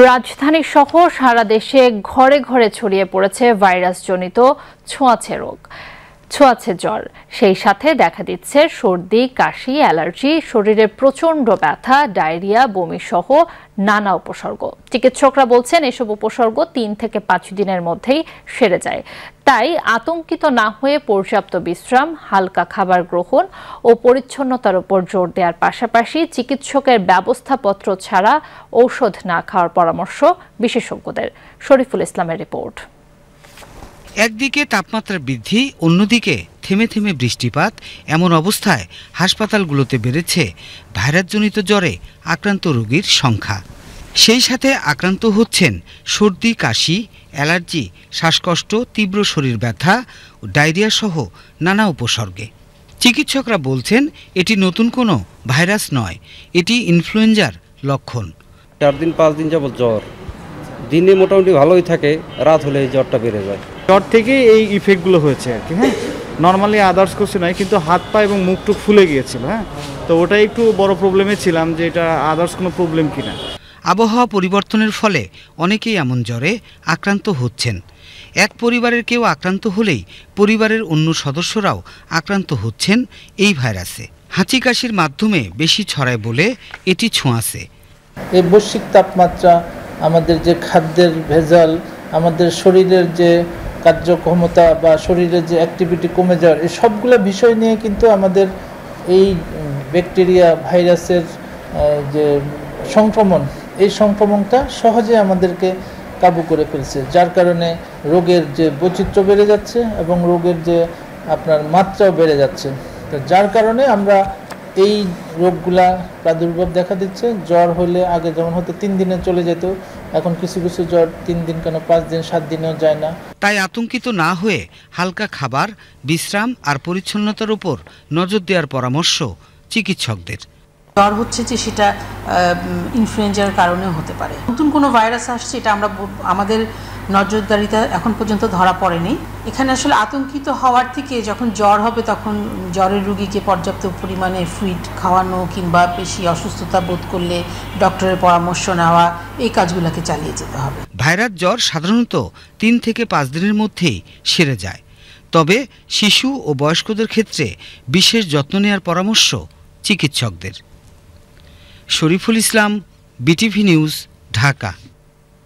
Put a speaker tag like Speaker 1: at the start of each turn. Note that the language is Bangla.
Speaker 1: রাজধানী সহ সারা দেশে ঘরে ঘরে ছড়িয়ে পড়েছে ভাইরাসজনিত ছোঁয়াচে রোগ, ছোঁয়াচে জ্বর। সেই সাথে দেখা দিচ্ছে সর্দি, কাশি, অ্যালার্জি, শরীরে প্রচণ্ড ব্যথা, ডায়রিয়া, বমি সহ নানা উপসর্গ। চিকিৎসকরা বলছেন এসব উপসর্গ ৩ থেকে ৫ দিনের মধ্যেই সেরে যায়। তাই আতঙ্কিত না হয়ে পর্যাপ্ত বিশ্রাম, হালকা খাবার গ্রহণ ও পরিচ্ছন্নতার উপর জোর দেওয়ার পাশাপাশি চিকিৎসকের ব্যবস্থাপত্র ছাড়া ঔষধ না খাওয়ার পরামর্শ বিশেষজ্ঞদের। শরীফুল ইসলামের রিপোর্ট।
Speaker 2: একদিকে তাপমাত্রা বৃদ্ধি, অন্যদিকে থেমে থেমে বৃষ্টিপাত, এমন অবস্থায় হাসপাতালগুলোতে বেড়েছে ভাইরাসজনিত জ্বরে আক্রান্ত রোগীর সংখ্যা। সেই সাথে আক্রান্ত হচ্ছেন সর্দি, কাশি, অ্যালার্জি, শ্বাসকষ্ট, তীব্র শরীর ব্যথা ও ডায়রিয়া সহ নানা উপসর্গে। চিকিৎসকরা বলছেন এটি নতুন কোনো ভাইরাস নয়, এটি ইনফ্লুয়েঞ্জার লক্ষণ।
Speaker 3: 4 দিন 5 দিন যাবত জ্বর, দিনে মোটামুটি ভালোই থাকে, রাত হলে এই জ্বরটা বেড়ে যায়।
Speaker 4: জ্বর থেকে এই ইফেক্টগুলো হয়েছে আর কি। হ্যাঁ, নর্মালি আদার্স কিছু নয়, কিন্তু হাত পা এবং মুখটুক ফুলে গিয়েছিল। হ্যাঁ, তো ওটাই একটু বড় প্রবলেমে ছিলাম যে এটা আদার্স কোনো প্রবলেম কিনা।
Speaker 2: আবহাওয়া পরিবর্তনের ফলে অনেকেই এমন জ্বরে আক্রান্ত হচ্ছেন। এক পরিবারের কেউ আক্রান্ত হলেই পরিবারের অন্য সদস্যরাও আক্রান্ত হচ্ছেন এই ভাইরাসে। হাঁচি কাশির মাধ্যমে বেশি ছড়ায় বলে এটি ছোঁয়াচে।
Speaker 5: এই বৈশ্বিক তাপমাত্রা, আমাদের যে খাদ্যের ভেজাল, আমাদের শরীরের যে কার্যক্ষমতা বা শরীরের যে অ্যাক্টিভিটি কমে যাওয়ার, এই সবগুলো বিষয় নিয়ে কিন্তু আমাদের এই ব্যাকটেরিয়া ভাইরাসের যে সংক্রমণ, এই সংক্রমণটা সহজে আমাদেরকে কাবু করে ফেলছে, যার কারণে রোগের যে বৈচিত্র্য বেড়ে যাচ্ছে এবং রোগের যে আপনার মাত্রাও বেড়ে যাচ্ছে। তো যার কারণে আমরা এই রোগগুলা প্রাদুর্ভাব দেখা দিচ্ছে। জ্বর হলে আগে যেমন হয়তো 3 দিনে চলে যেত, এখন কিছু কিছু জ্বর 3 দিন কেন 5 দিন 7 দিনেও যায় না।
Speaker 2: তাই আতঙ্কিত না হয়ে হালকা খাবার, বিশ্রাম আর পরিচ্ছন্নতার উপর নজর দেওয়ার পরামর্শ চিকিৎসকদের।
Speaker 6: জ্বর হচ্ছে যে সেটা ইনফ্লুয়েঞ্জার কারণেও হতে পারে। নতুন কোনো ভাইরাস আসছে, এটা আমাদের নজরদারিতে এখন পর্যন্ত ধরা পড়েনি। এখানে আসলে আতঙ্কিত হওয়ার থেকে যখন জ্বর হবে তখন জ্বরের রোগীকে পর্যাপ্ত পরিমাণে ফ্লুইড খাওয়ানো কিংবা বেশি অসুস্থতা বোধ করলে ডক্টরের পরামর্শ নেওয়া, এই কাজগুলোকে চালিয়ে যেতে হবে।
Speaker 2: ভাইরাস জ্বর সাধারণত 3 থেকে 5 দিনের মধ্যেই সেরে যায়। তবে শিশু ও বয়স্কদের ক্ষেত্রে বিশেষ যত্ন নেওয়ার পরামর্শ চিকিৎসকদের। Shariful Islam, BTV news, Dhaka.